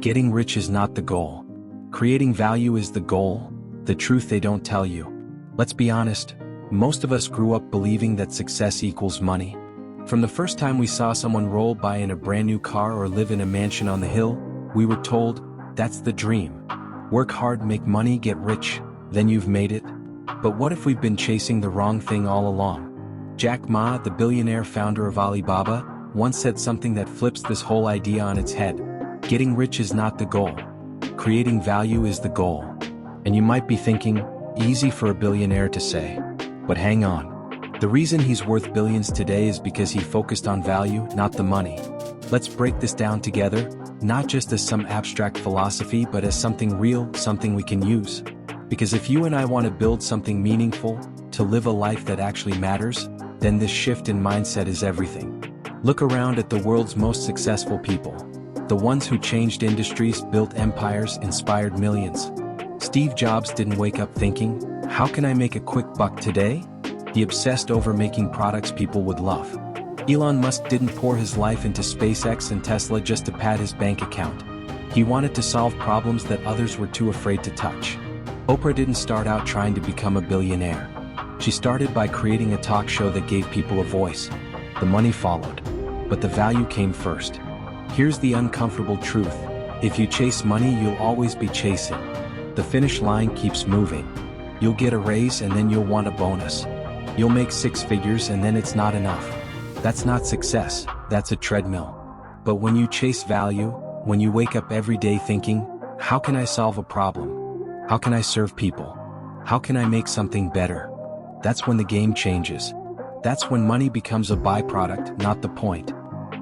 Getting rich is not the goal. Creating value is the goal, the truth they don't tell you. Let's be honest, most of us grew up believing that success equals money. From the first time we saw someone roll by in a brand new car or live in a mansion on the hill, we were told, that's the dream. Work hard, make money, get rich, then you've made it. But what if we've been chasing the wrong thing all along? Jack Ma, the billionaire founder of Alibaba, once said something that flips this whole idea on its head. Getting rich is not the goal. Creating value is the goal. And you might be thinking, easy for a billionaire to say. But hang on. The reason he's worth billions today is because he focused on value, not the money. Let's break this down together, not just as some abstract philosophy but as something real, something we can use. Because if you and I want to build something meaningful, to live a life that actually matters, then this shift in mindset is everything. Look around at the world's most successful people. The ones who changed industries, built empires, inspired millions. Steve Jobs didn't wake up thinking, how can I make a quick buck today? He obsessed over making products people would love. Elon Musk didn't pour his life into SpaceX and Tesla just to pad his bank account. He wanted to solve problems that others were too afraid to touch. Oprah didn't start out trying to become a billionaire. She started by creating a talk show that gave people a voice. The money followed, but the value came first. Here's the uncomfortable truth. If you chase money, you'll always be chasing. The finish line keeps moving. You'll get a raise and then you'll want a bonus. You'll make six figures and then it's not enough. That's not success, that's a treadmill. But when you chase value, when you wake up every day thinking, how can I solve a problem? How can I serve people? How can I make something better? That's when the game changes. That's when money becomes a byproduct, not the point.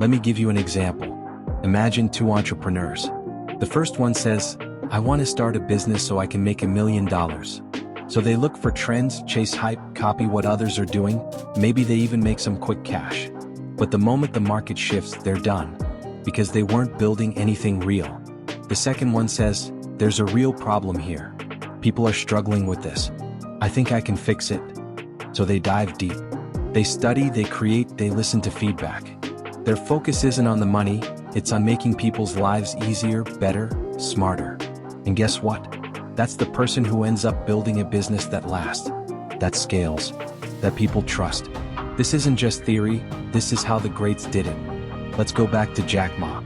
Let me give you an example. Imagine two entrepreneurs. The first one says, I want to start a business so I can make $1 million. So they look for trends, chase hype, copy what others are doing, maybe they even make some quick cash. But the moment the market shifts, they're done. Because they weren't building anything real. The second one says, there's a real problem here. People are struggling with this. I think I can fix it. So they dive deep. They study, they create, they listen to feedback. Their focus isn't on the money, it's on making people's lives easier, better, smarter. And guess what? That's the person who ends up building a business that lasts, that scales, that people trust. This isn't just theory, this is how the greats did it. Let's go back to Jack Ma.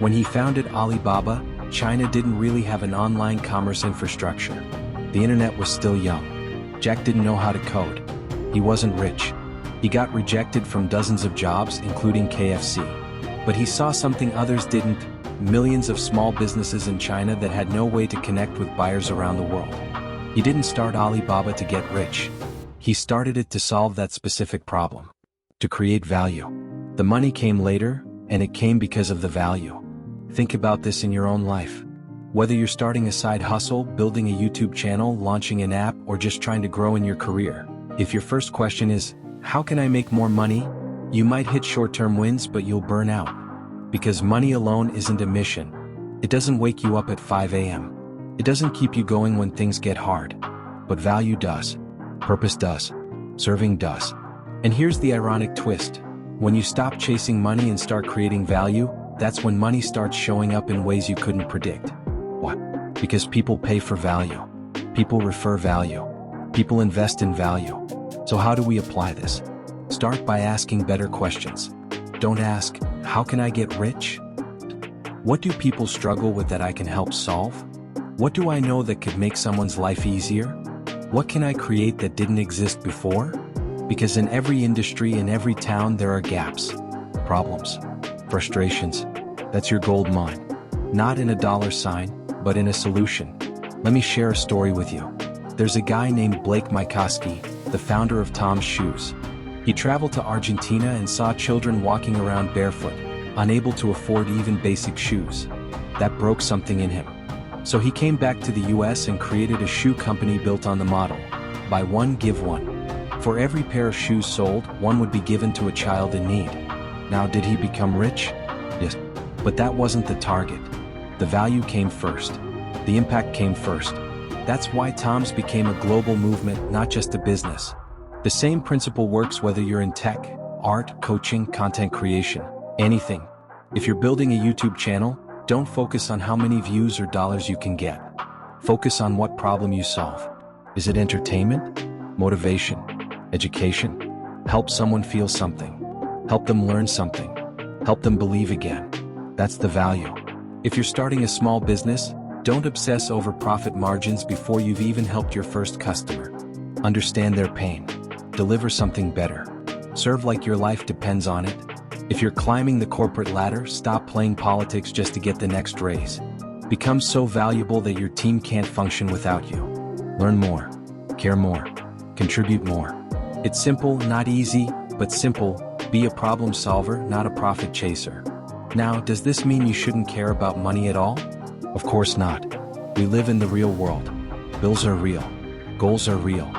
When he founded Alibaba, China didn't really have an online commerce infrastructure. The internet was still young. Jack didn't know how to code. He wasn't rich. He got rejected from dozens of jobs, including KFC. But he saw something others didn't. Millions of small businesses in China that had no way to connect with buyers around the world. He didn't start Alibaba to get rich. He started it to solve that specific problem. To create value. The money came later, and it came because of the value. Think about this in your own life. Whether you're starting a side hustle, building a YouTube channel, launching an app, or just trying to grow in your career. If your first question is, how can I make more money? You might hit short-term wins, but you'll burn out. Because money alone isn't a mission. It doesn't wake you up at 5 a.m. It doesn't keep you going when things get hard. But value does. Purpose does. Serving does. And here's the ironic twist. When you stop chasing money and start creating value, that's when money starts showing up in ways you couldn't predict. What? Because people pay for value. People refer value. People invest in value. So how do we apply this? Start by asking better questions. Don't ask, how can I get rich? What do people struggle with that I can help solve? What do I know that could make someone's life easier? What can I create that didn't exist before? Because in every industry, in every town, there are gaps, problems, frustrations. That's your gold mine. Not in a dollar sign, but in a solution. Let me share a story with you. There's a guy named Blake Mycoskie, the founder of Tom's Shoes. He traveled to Argentina and saw children walking around barefoot, unable to afford even basic shoes. That broke something in him. So he came back to the US and created a shoe company built on the model. Buy one, give one. For every pair of shoes sold, one would be given to a child in need. Now, did he become rich? Yes. But that wasn't the target. The value came first. The impact came first. That's why Tom's became a global movement, not just a business. The same principle works whether you're in tech, art, coaching, content creation, anything. If you're building a YouTube channel, Don't focus on how many views or dollars you can get. Focus on what problem you solve. Is it entertainment? Motivation? Education? Help someone feel something. Help them learn something. Help them believe again. That's the value. If you're starting a small business, don't obsess over profit margins before you've even helped your first customer. Understand their pain. Deliver something better. Serve like your life depends on it. If you're climbing the corporate ladder, stop playing politics just to get the next raise. Become so valuable that your team can't function without you. Learn more. Care more. Contribute more. It's simple, not easy, but simple. Be a problem solver, not a profit chaser. Now, does this mean you shouldn't care about money at all? Of course not. We live in the real world. Bills are real. Goals are real.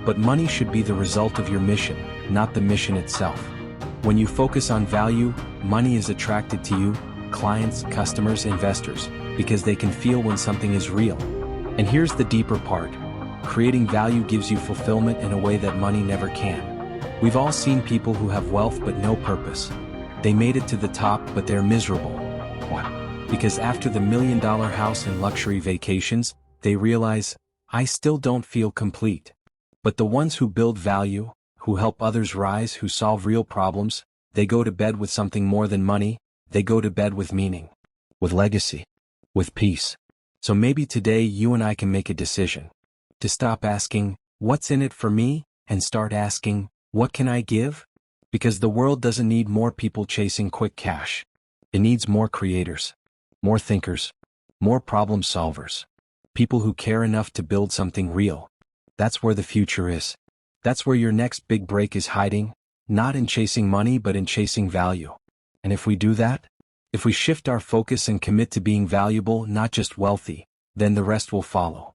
But money should be the result of your mission, not the mission itself. When you focus on value, money is attracted to you, clients, customers, investors, because they can feel when something is real. And here's the deeper part. Creating value gives you fulfillment in a way that money never can. We've all seen people who have wealth but no purpose. They made it to the top, but they're miserable. Why? Because after the $1 million house and luxury vacations, they realize, I still don't feel complete. But the ones who build value, who help others rise, who solve real problems, they go to bed with something more than money. They go to bed with meaning, with legacy, with peace. So maybe today you and I can make a decision to stop asking, what's in it for me, and start asking, what can I give? Because the world doesn't need more people chasing quick cash. It needs more creators, more thinkers, more problem solvers, people who care enough to build something real. That's where the future is. That's where your next big break is hiding, not in chasing money but in chasing value. And if we do that, if we shift our focus and commit to being valuable, not just wealthy, then the rest will follow.